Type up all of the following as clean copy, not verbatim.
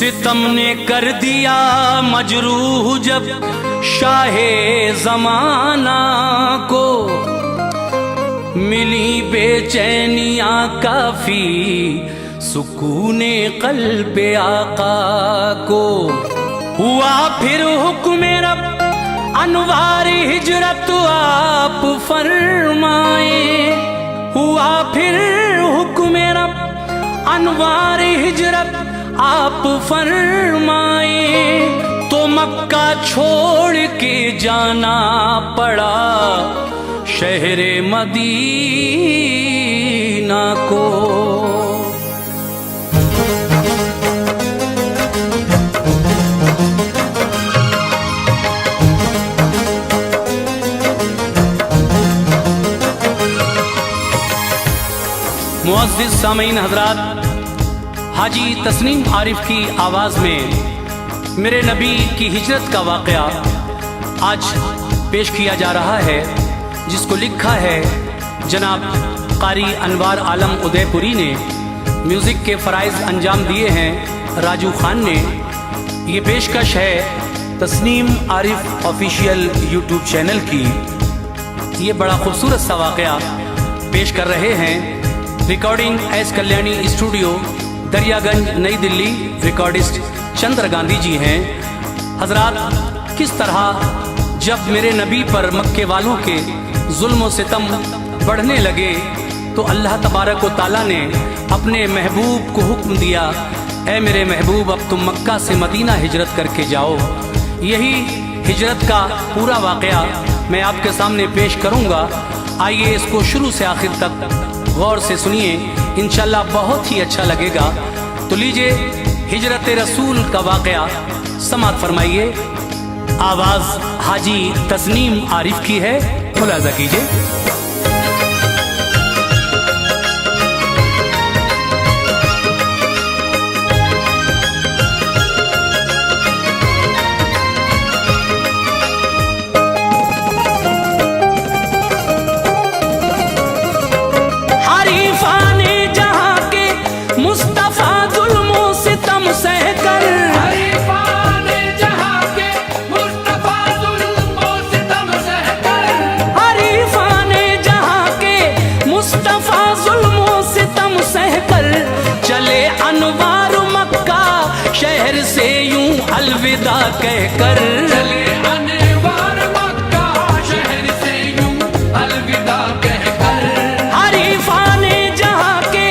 सितम ने कर दिया मजरूह जब शाहे ज़माना को, मिली बेचैनियाँ काफी सुकूने क़ल्बे आका को। हुआ फिर हुक्म रब अनवारी हिजरत आप फरमाए, हुआ फिर हुक्म रब अनवारी हिजरत आप फरमाए, तो मक्का छोड़ के जाना पड़ा शहरे मदीना को। मुअज़्ज़िज़ सामीन हज़रात, हाजी तस्नीम आरिफ की आवाज़ में मेरे नबी की हिजरत का वाक़या आज पेश किया जा रहा है, जिसको लिखा है जनाब कारी अनवार आलम उदयपुरी ने। म्यूज़िक के फ़राइज़ अंजाम दिए हैं राजू खान ने। ये पेशकश है Tasneem Arif official YouTube channel की। ये बड़ा खूबसूरत सा वाक़या पेश कर रहे हैं। Recording S Kalyani studio, Daryaganj, नई दिल्ली। रिकॉर्डिस्ट चंद्र गांधी जी हैं। हजरात, किस तरह जब मेरे नबी पर मक्के वालों के जुल्म व सितम बढ़ने लगे तो अल्लाह तबारक व तआला ने अपने महबूब को हुक्म दिया, ऐ मेरे महबूब अब तुम मक्का से मदीना हिजरत करके जाओ। यही हिजरत का पूरा वाक़या मैं आपके सामने पेश करूँगा। आइए इसको शुरू से आखिर तक गौर से सुनिए, इंशाल्लाह बहुत ही अच्छा लगेगा। तो लीजिए हिजरत रसूल का वाक़या समात फरमाइए। आवाज़ हाजी तस्नीम आरिफ की है, मुलाज़ा कीजिए। शहर से यूं अलविदा कहकर चले अनवार मक्का, शहर से यूं अलविदा कहकर। हरीफाने जहां के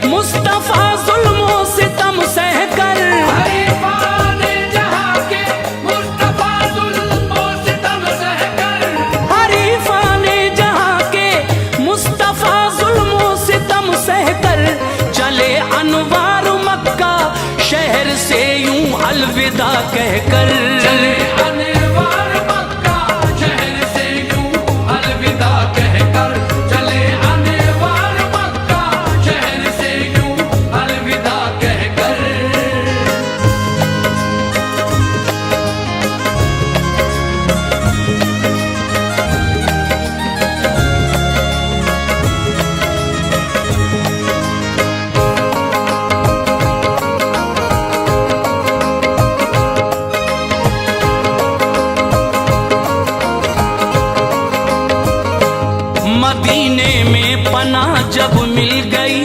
मुस्तफा जुल्मों सितम सहकर, हरीफाने जहां के मुस्तफा जुल्मों सितम सहकर, हरीफाने जहां के मुस्तफा जुल्मों सितम सहकर, चले अनवार मक्का शहर से यूं अलविदा कहकर। चले अनवार मक्का, शहर से यूं अलविदा कहकर। चले अनवार मक्का, शहर से यूं अलविदा कहकर। मदीने में पनाह जब मिल गई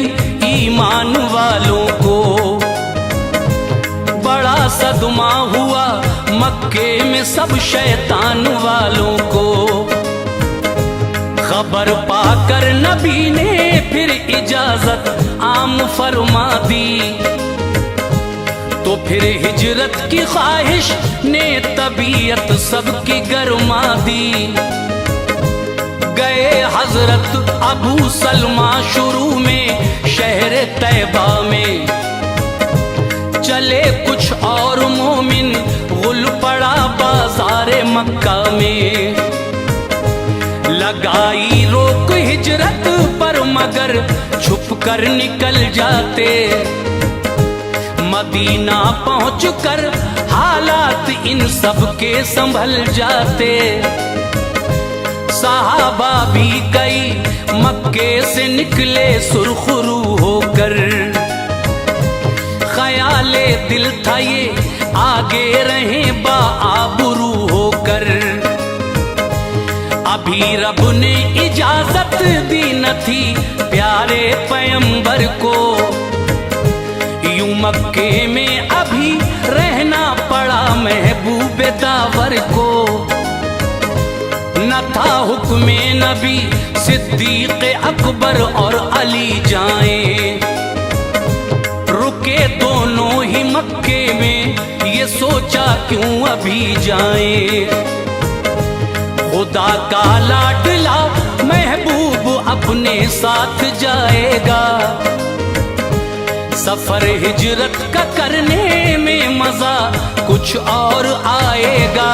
ईमान वालों को, बड़ा सदमा हुआ मक्के में सब शैतान वालों को। खबर पाकर नबी ने फिर इजाजत आम फरमा दी, तो फिर हिजरत की ख्वाहिश ने तबीयत सबकी गरमा दी। गए हजरत अबू सलमा शुरू में शहर तैबा में, चले कुछ और मोमिन गुल पड़ा बाजार मक्का में। लगाई रोक हिजरत पर मगर छुप कर निकल जाते, मदीना पहुंचकर हालात इन सब के संभल जाते। सहाबा भी कई मक्के से निकले सुरखरू होकर, ख्याले दिल था ये आगे रहे बाआबरू होकर। अभी रब ने इजाजत दी न थी प्यारे पैगंबर को, यूं मक्के में अभी रहना पड़ा महबूब दावर को। न था हुक्म नबी सिद्दीक अकबर और अली जाएं, रुके दोनों ही मक्के में, ये सोचा क्यों अभी जाएं। खुदा का लाडला महबूब अपने साथ जाएगा, सफर हिजरत का करने में मजा कुछ और आएगा।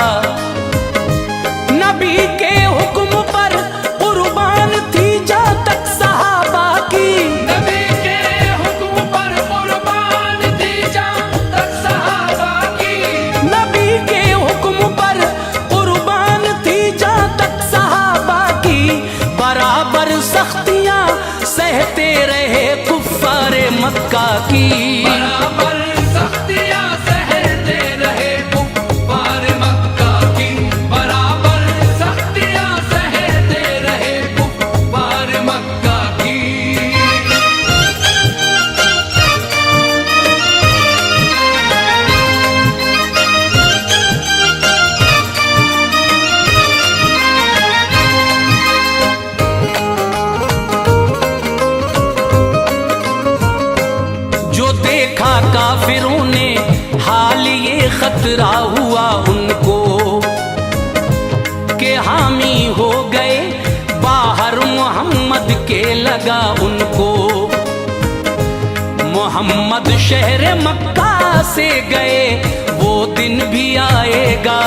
नबी के हुक्म पर कुर्बान थी जा तक सहाबा की, नबी के हुक्म पर कुर्बान थी जा तक सहाबा की, नबी के हुक्म पर कुर्बान थी जा तक सहाबा की। बराबर सख्तियां सहते रहे कुफ्फारे मक्का की, बराबर सख्तियां सहते रहे कुफ्फार मक्का की, बराबर सख्तियां सहते रहे कुफ्फार मक्का की। जो देखा काफिरों ने हाल ये खतरा हुआ उनको, के हामी हो गए बाहर मोहम्मद के लगा उनको। मोहम्मद शहर मक्का से गए वो दिन भी आएगा,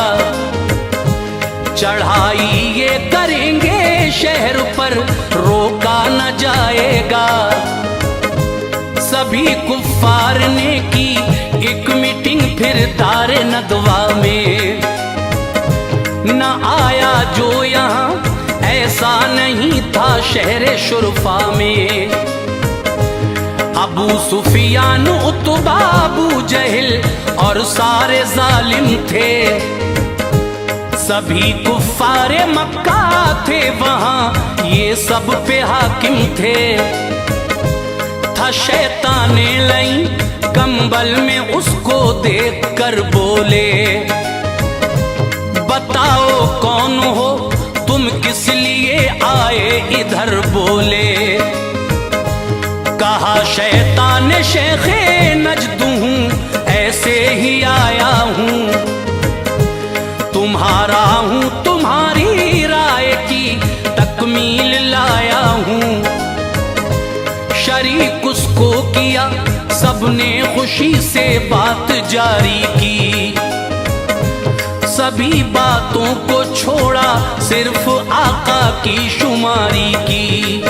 चढ़ाई ये करेंगे शहर पर रोका न जाएगा। सभी कुफ्फार ने की एक मीटिंग फिर दारे नदवा में, न आया जो यहाँ ऐसा नहीं था शहर शुरफा में। अबू सुफियान उतबा अबू जहल और सारे जालिम थे, सभी कुफ्फारे मक्का थे वहाँ ये सब पे हाकिम थे। था शैताने लई कंबल में उसको देख कर बोले, बताओ कौन हो तुम किस लिए आए इधर बोले। कहा शैतान शेखे नजद हूँ ऐसे ही आया हूँ, तुम्हारा हूँ तुम्हारी राय की तकमील लाया हूँ। शरीक उसको किया सबने खुशी से बात जारी की, सभी बातों को छोड़ा सिर्फ आका की शुमारी की।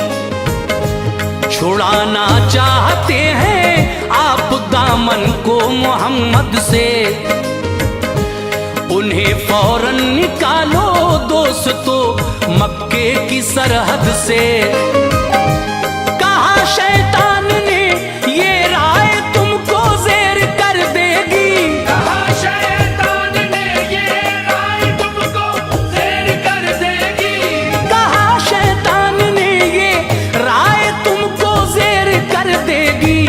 छुड़ाना चाहते हैं आप दामन को मोहम्मद से, उन्हें फौरन निकालो दोस्तों मक्के की सरहद से। कहा शैतान ने ये राय तुमको ज़ेर कर देगी, कहा शैतान ने ये राय तुमको ज़ेर कर देगी, कहा शैतान ने ये राय तुमको ज़ेर कर देगी।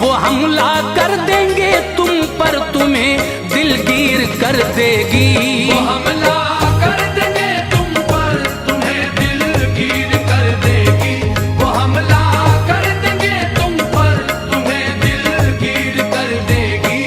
वो हमला कर देंगे तुम पर तुम्हें दिलगीर कर देगी। वो हमला कर देंगे तुम पर तुम्हें दिलगीर कर देगी, वो हमला कर देंगे तुम पर तुम्हें दिलगीर कर देगी।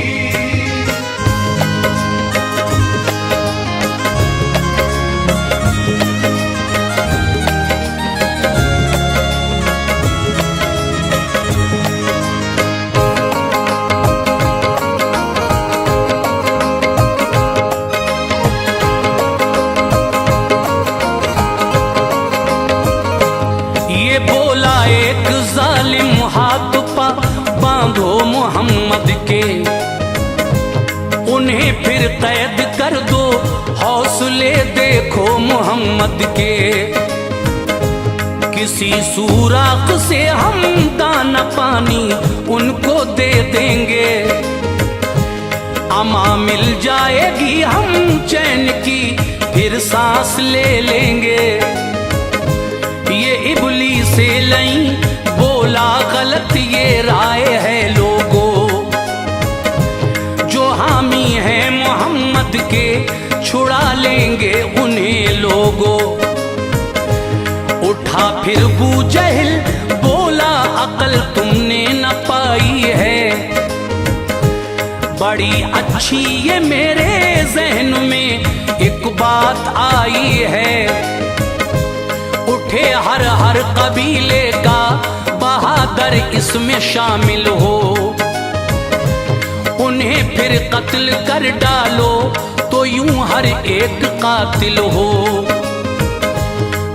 ये बोला एक जालिम हाथ पा बांधो मोहम्मद के, उन्हें फिर कैद कर दो हौसले देखो मोहम्मद के। किसी सुराख से हम दाना पानी उनको दे देंगे, अमा मिल जाएगी हम चैन की फिर सांस ले लेंगे। ये इबली से लई बोला गलत ये राय है लोगों, जो हामी है मोहम्मद के छुड़ा लेंगे उन्हें लोगों। उठा फिर बू जहल बोला अकल तुमने न पाई है, बड़ी अच्छी ये मेरे जहन में एक बात आई है। उठे हर हर कबीले का बहादुर इसमें शामिल हो, उन्हें फिर कत्ल कर डालो तो यूं हर एक कातिल हो।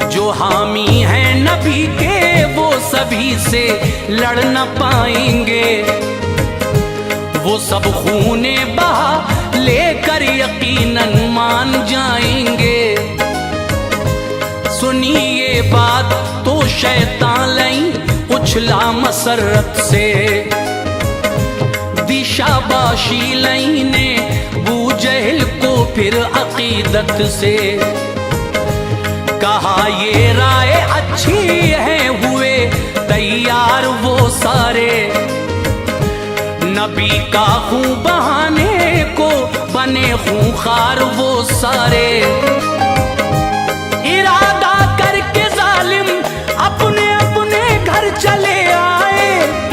जो हामी हैं नबी के वो सभी से लड़ न पाएंगे, वो सब खूने बहा लेकर यकीनन मान जाएंगे। सुनिए बात तो शैतान लई उछला मसरत से, दिशाबाशी लई ने बू जहल को फिर अकीदत से। कहा ये राय अच्छी है, हुए तैयार वो सारे, नबी का खूं बहाने को बने खूंखार वो सारे। इरादा करके जालिम अपने अपने घर चले आए,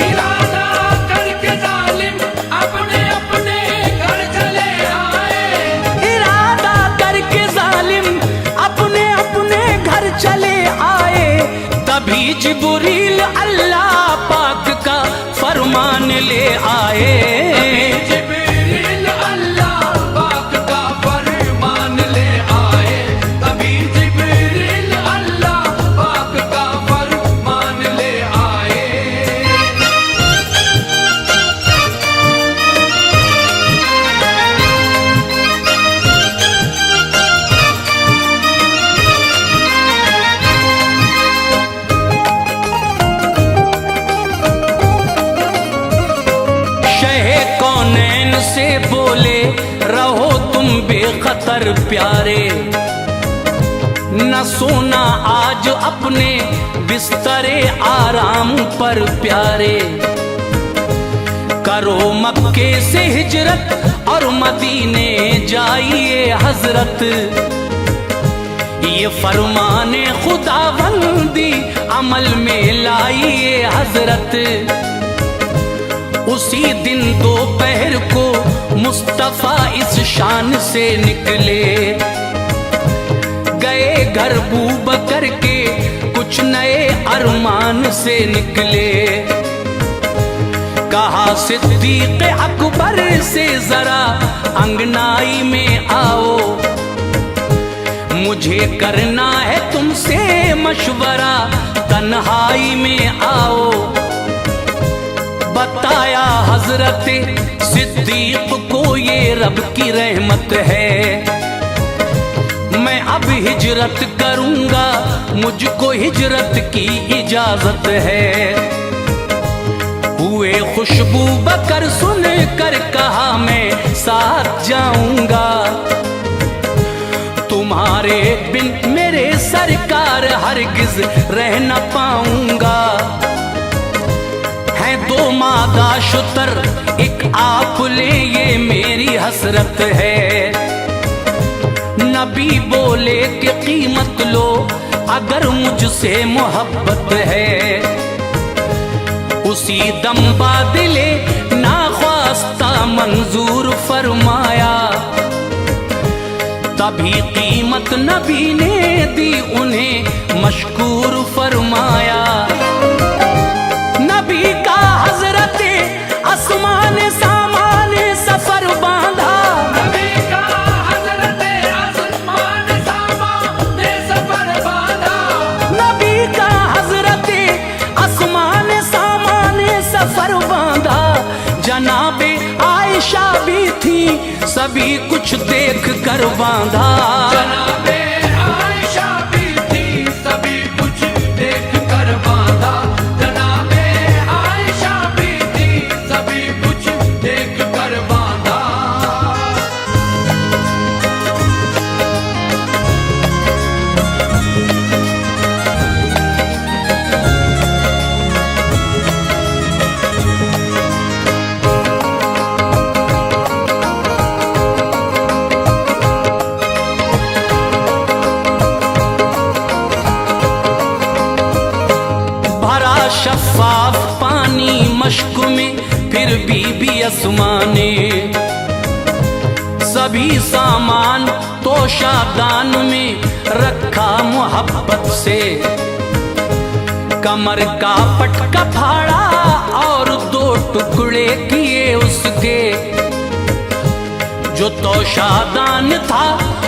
इरादा करके जालिम अपने अपने घर चले आए, इरादा करके जालिम अपने अपने घर चले आए। तभी जिब्रील अल्लाह पाक का फरमान ले आए। जिब्रील अल्लाह पाक का फरमान ले आए, तभी जिब्रील अल्लाह पाक का फरमान ले आए। से बोले रहो तुम बेखतर प्यारे, न सोना आज अपने बिस्तरे आराम पर प्यारे। करो मक्के से हिजरत और मदीने जाइए हजरत, ये फरमाने खुदाबंदी अमल में लाइए हजरत। उसी दिन दोपहर को मुस्तफा इस शान से निकले, गए घर बू बकर के कुछ नए अरमान से निकले। कहा सिद्दीक अकबर से जरा अंगनाई में आओ, मुझे करना है तुमसे मशवरा तन्हाई में आओ। बताया हजरत सिद्दीक को ये रब की रहमत है, मैं अब हिजरत करूंगा मुझको हिजरत की इजाजत है। हुए खुशबू बकर सुन कर कहा मैं साथ जाऊंगा, तुम्हारे बिन मेरे सरकार हरगिज रह न पाऊंगा। दो मादा शुतर एक आप ले ये मेरी हसरत है। नबी बोले कि कीमत लो अगर मुझसे मोहब्बत है। उसी दम बादले नाख्वास्ता मंजूर फरमाया, तभी कीमत नबी ने दी उन्हें मशकूर फरमाया। नबी का हजरत आसमान सामान सफर बांधा, नबी का हजरत आसमान सामान सफर बांधा, नबी का हजरत आसमान सामान सफर बांधा। जनाबे आयशा भी थी सभी कुछ देख कर बांधा, जनाबे आयशा भी थी सभी कुछ देख कर बांधा, जनाबे आयशा भी थी सभी कुछ देख कर बांधा। शफाफ पानी मश्क में, फिर बीबी अस्मा ने सभी सामान तोशादान में रखा मोहब्बत से। कमर का पटका फाड़ा और 2 टुकड़े किए उसके, जो तोशादान था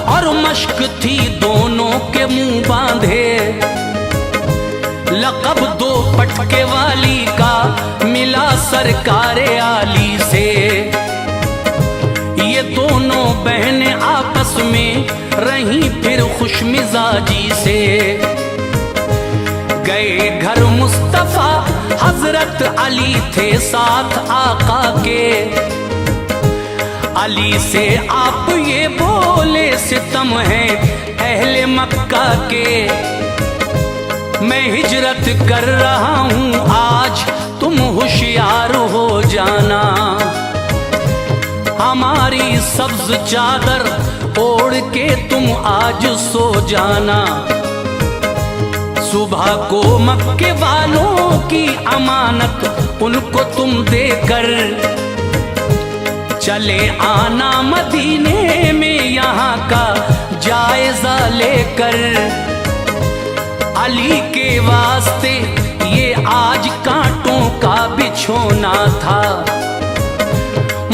और मश्क थी दोनों के मुंह बांधे। लक़ब 2 पटके वाली का मिला सरकारे आली से। ये दोनों बहनें आपस में रहीं फिर खुशमिजाजी से। गए घर मुस्तफा हजरत अली थे साथ आका के। अली से आप ये बोले सितम है अहले मक्का के। मैं हिजरत कर रहा हूँ आज, तुम होशियार हो जाना। हमारी सब्ज चादर ओढ़ के तुम आज सो जाना। सुबह को मक्के वालों की अमानत उनको तुम देकर चले आना मदीने में, यहाँ का जायजा लेकर। अली के वास्ते ये आज कांटों का बिछोना था,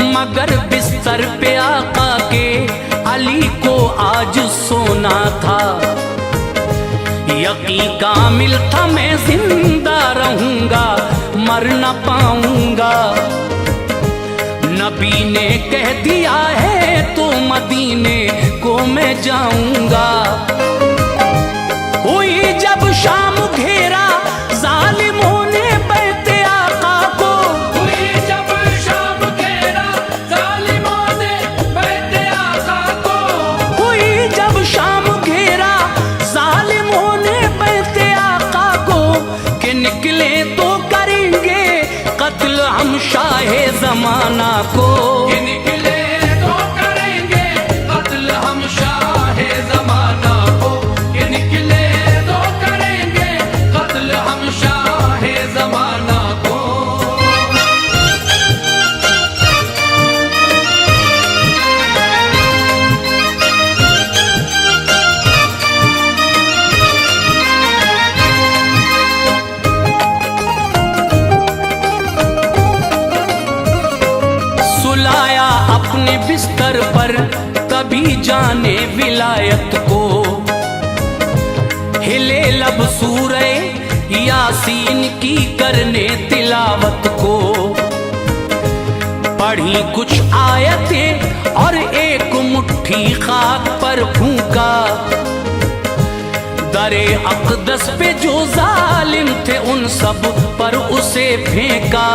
मगर बिस्तर पे आका के अली को आज सोना था। यकीन कामिल था मैं जिंदा रहूंगा, मर न पाऊंगा। नबी ने कह दिया है तो मदीने को मैं जाऊंगा। हुई जब शाम घेरा जालिमों ने बैठे आका को। हुई जब शाम घेरा जालिमों ने बैठे आका को। हुई जब शाम घेरा जालिमों ने बैठे आका को, कि निकले तो करेंगे कत्ल हम शाहे जमाना को। ये निकले तो करेंगे कत्ल हम शाहे जमाना को। ये निकले तो करेंगे कत्ल हम शाहे जमाना को। सुलाया अपने बिस्तर पर तभी जाने विलायत को। हिले लब सूरे यासीन की करने तिलावत को। पढ़ी कुछ आयतें और एक मुट्ठी खाक पर फूंका। दरे अक़दस पे जो जालिम थे उन सब पर उसे फेंका।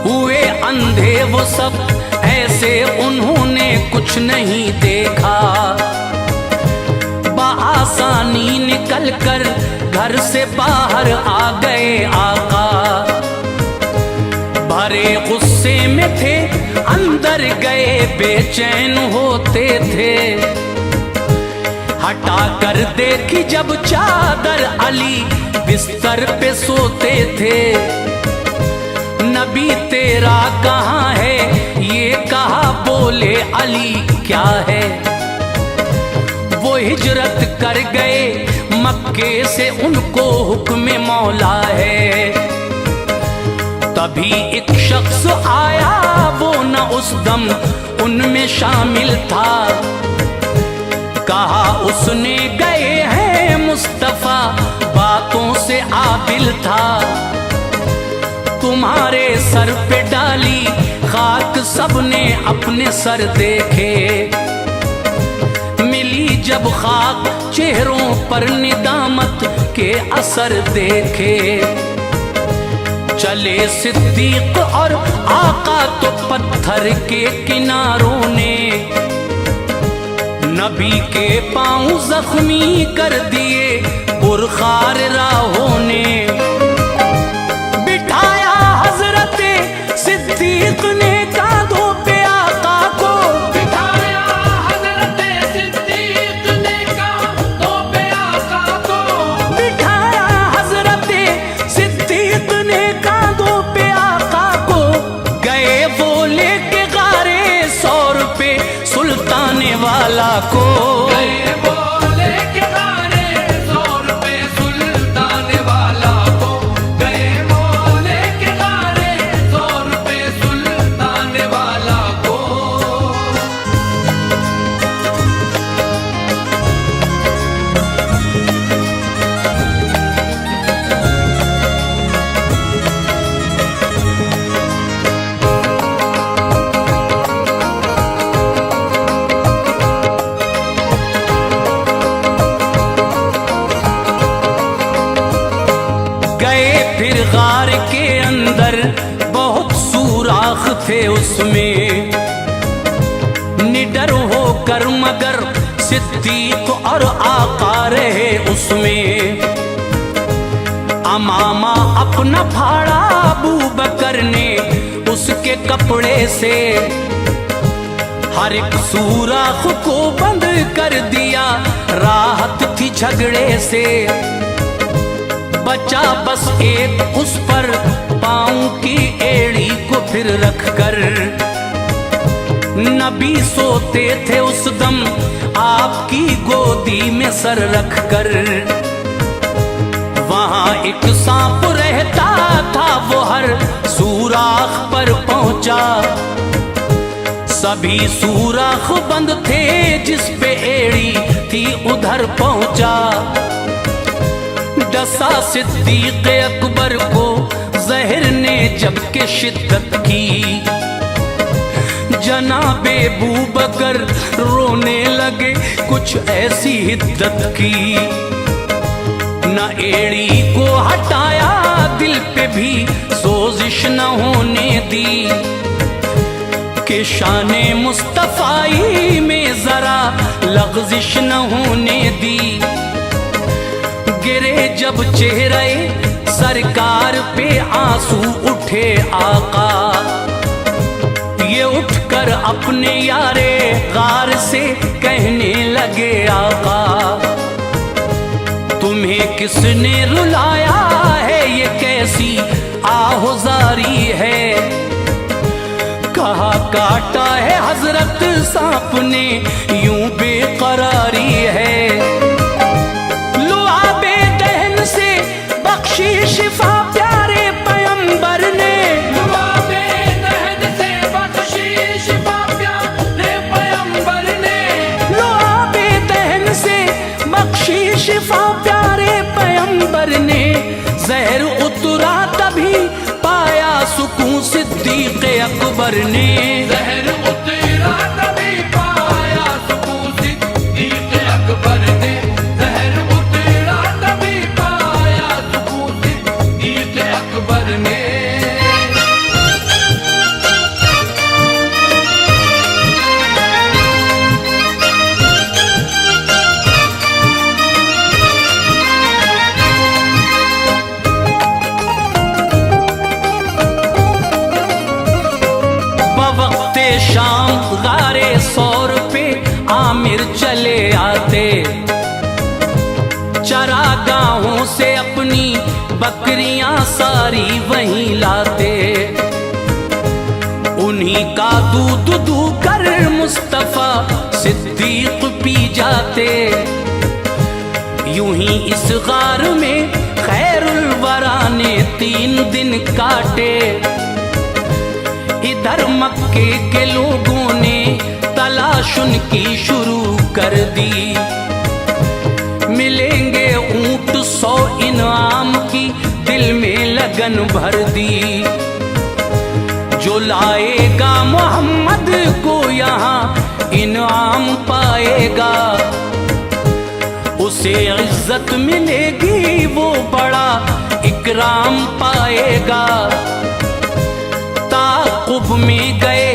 हुए अंधे वो सब ऐसे उन्होंने कुछ नहीं देखा। बआसानी निकल कर घर से बाहर आ गए आका। भरे गुस्से में थे अंदर गए बेचैन होते थे। हटा कर देखी जब चादर अली बिस्तर पे सोते थे। नबी तेरा कहाँ है ये कहा, बोले अली क्या है। वो हिजरत कर गए मक्के से उनको हुक्म मौला है। तभी एक शख्स आया वो न उस दम उनमें शामिल था। कहा उसने गए हैं मुस्तफा बातों से आबिल था। तुम्हारे सर पे डाली खाक सबने अपने सर देखे। मिली जब खाक चेहरों पर निदामत के असर देखे। चले सिद्दीक और आका तो पत्थर के किनारों ने। नबी के पांव जख्मी कर दिए बुरखार राहों ने। बिठाया हजरते सिद्दीक ने कांधों पे आका को। बिठाया हजरते सिद्दीक ने कांधों पे आका को। बिठाया हजरते फिर गार के अंदर बहुत सुराख थे उसमें, निडर होकर मगर सिद्दीक और आका रहे उसमें। अमामा अपना फाड़ा अबू बकर ने उसके कपड़े से, हर एक सुराख को बंद कर दिया, राहत थी झगड़े से। बचा बस एक उस पर पाँव की एड़ी को फिर रखकर, नबी सोते थे उस दम आपकी गोदी में सर रखकर। वहां एक सांप रहता था वो हर सुराख पर पहुंचा, सभी सुराख बंद थे जिस पे एड़ी थी उधर पहुंचा। डसा सिद्दीक अकबर को जहर ने जबकि शिद्दत की, जनाबे अबू बकर रोने लगे कुछ ऐसी हिद्दत की। न एड़ी को हटाया, दिल पे भी सोजिश न होने दी, कि शाने मुस्तफाई में जरा लग़ज़िश न होने दी। गिरे जब चेहरे सरकार पे आंसू उठे आका, ये उठकर अपने यारे गार से कहने लगे आका, तुम्हें किसने रुलाया है, ये कैसी आहुजारी है। कहा काटा है हजरत सांप ने, यूं बेकरारी है। लुआबे दहन से बख्शी शिफा प्यारे पैगंबर ने, लुआबे दहन से बख्शी शिफा प्यारे पैगंबर ने, लुआबे दहन से बख्शी शिफा प्यारे पैगंबर ने। जहर उतरा तभी पाया सुकून सिद्दीक अकबर ने, जहर उतरा तभी पाया सुकून सिद्दीक अकबर ने, जहर उतरा तभी पाया सुकून सिद्दीक अकबर ने। शाम गारे सौर पे आमिर चले आते, चरागाहों से अपनी बकरियां सारी वहीं लाते। उन्हीं का दूध दूकर मुस्तफा सिद्दीक पी जाते। यूं ही इस गार में खैरुल वरा ने 3 दिन काटे। इधर मक्के के लोगों ने तलाश उनकी शुरू कर दी, मिलेंगे ऊंट 100 इनाम की दिल में लगन भर दी। जो लाएगा मोहम्मद को यहाँ इनाम पाएगा, उसे इज्जत मिलेगी वो बड़ा इकराम पाएगा। ताक़ुब में गए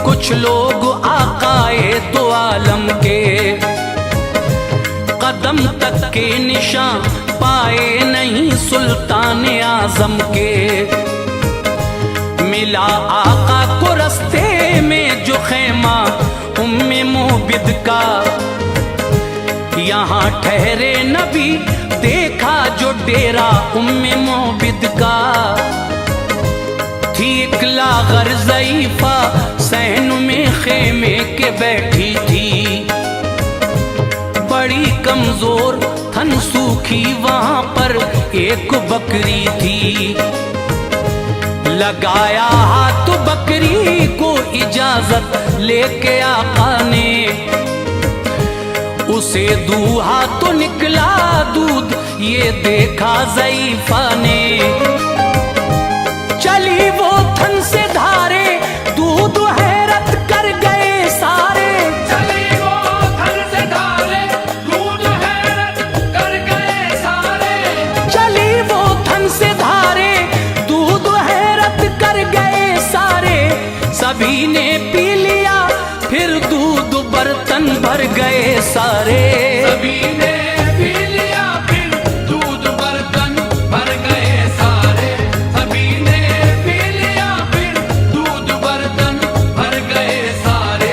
कुछ लोग आकाए दो आलम के, कदम तक के निशान पाए नहीं सुल्तान आजम के। मिला आका को रस्ते में जो खैमा उम्मे मोबिद का, यहाँ ठहरे नबी देखा जो डेरा उम्मे मोबिद का। थी एक लागर ज़ईफ़ा सहन में खेमे के बैठी थी, बड़ी कमजोर थन सूखी वहां पर एक बकरी थी। लगाया हाथ बकरी को इजाजत लेके आका ने, उसे दूहा तो निकला दूध ये देखा ज़ईफ़ा ने। चली वो थन से धारे दूध हैरत कर गए सारे, चली वो थन से धारे दूध हैरत कर गए सारे, चली वो थन से धारे नबी ने पी लिया, फिर दूध बर्तन भर गए सारे। सभी ने पी लिया, फिर दूध बर्तन भर गए सारे। सभी ने पी लिया, फिर दूध बर्तन भर गए सारे।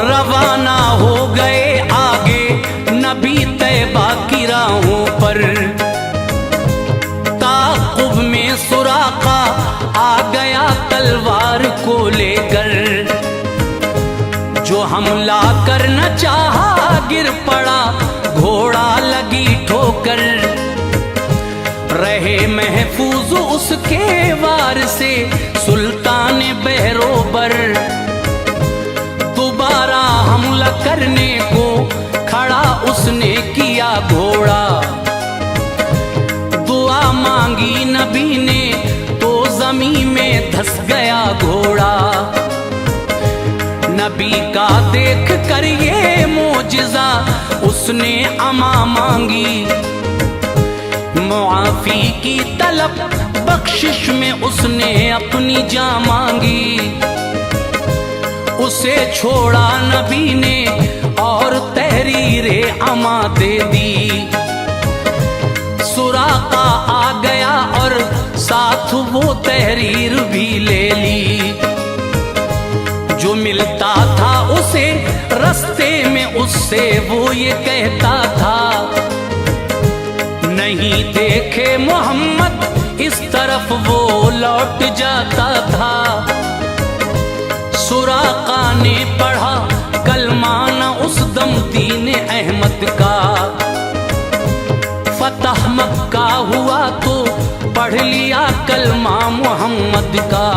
रवाना हो गए आगे नबी तैबा की राहों पर। ताक़ुब में सुराका आ गया तलवार को लेकर। जो हमला कर न चाहा गिर पड़ा, घोड़ा लगी ठोकर। रहे महफूज उसके वार से सुल्तान बहरोबर। दोबारा हमला करने को खड़ा उसने किया घोड़ा। दुआ मांगी नबी ने तो जमीन में धंस गया घोड़ा। नबी का देख कर ये मोजिज़ा उसने अमा मांगी। मुआफी की तलब बख्शिश में उसने अपनी जान मांगी। उसे छोड़ा नबी ने और तहरीरे अमा दे दी। सुराका आ गया और साथ वो तहरीर भी ले ली। जो मिलता था उसे रास्ते में उससे वो ये कहता था, नहीं देखे मोहम्मद इस तरफ वो लौट जाता था। सुराका ने पढ़ा कलमा न उस दम दीन अहमद का। फतह मक्का हुआ तो पढ़ लिया कलमा मोहम्मद का।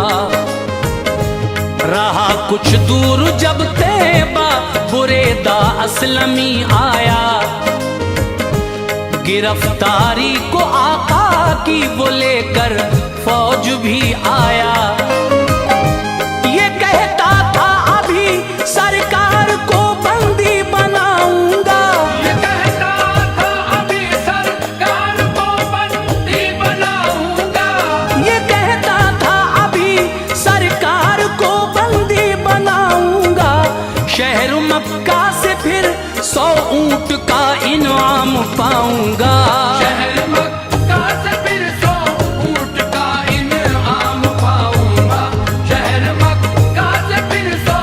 रहा कुछ दूर जब तैबा बुरेदा असलमी आया। गिरफ्तारी को आका की वो लेकर फौज भी आया। ये कहता था अभी सरकार को बंदी बनाऊंगा। ये कहता था अभी सरकार को बंदी बनाऊंगा। ये कहता था अभी सरकार को बंदी बनाऊंगा। शहर मक्का से फिर 100 ऊंट का इनाम पाऊंगा। शहर मक्का से फिर 100 ऊंट का इनाम पाऊंगा। शहर मक्का से फिर 100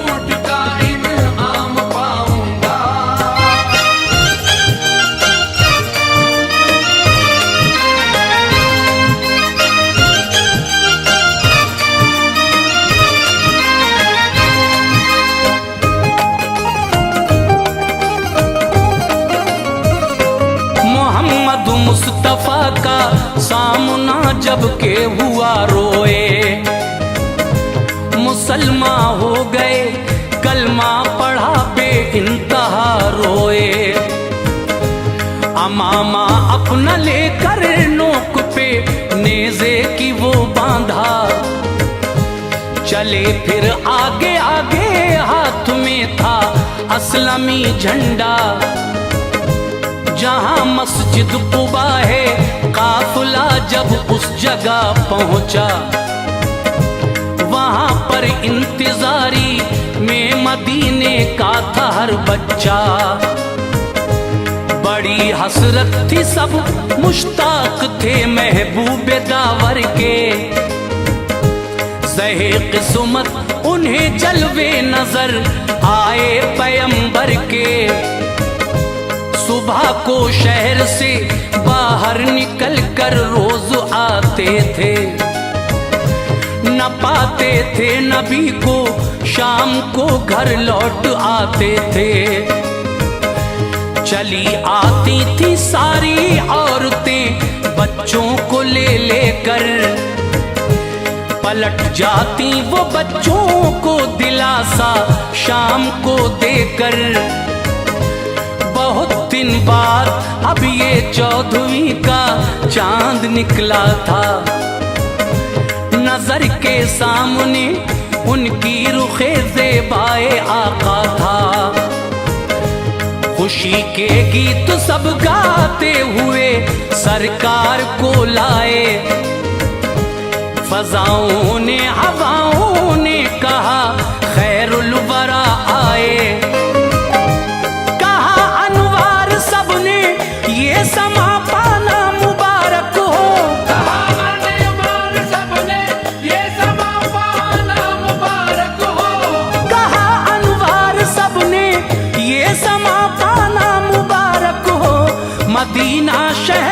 ऊंट का इनाम पाऊंगा। मोहम्मद मुस्तफा का सामना जब के हुआ रोए। मुसलमान हो गए कलमा पढ़ा बे इंतहा रोए। अमामा अपना लेकर नोक पे नेज़े की वो बांधा। चले फिर आगे आगे हाथ में था असलमी झंडा। जहां मस्जिद कुबा है काफिला जब उस जगह पहुंचा। वहां पर इंतजारी में मदीने का था हर बच्चा। बड़ी हसरत थी सब मुश्ताक थे महबूब दावर के। ज़हे किस्मत उन्हें जलवे नजर आए पैगंबर के। सुबह को शहर से बाहर निकल कर रोज आते थे। न पाते थे नबी को शाम को घर लौट आते थे। चली आती थी सारी औरतें बच्चों को ले लेकर। पलट जाती वो बच्चों को दिलासा शाम को देकर। बहुत दिन बाद अब ये 14वीं का चांद निकला था। नजर के सामने उनकी रुखे ज़ेबाए आका था। खुशी के गीत सब गाते हुए सरकार को लाए। फजाओं ने हवाओं ने कहा खैरुल वरा आए। कहा अनवार सबने ये समा पाना मुबारक हो। कहा अनवार सबने ये समा पाना मुबारक हो। कहा अनवार सबने ये समा पाना मुबारक हो। मदीना शहर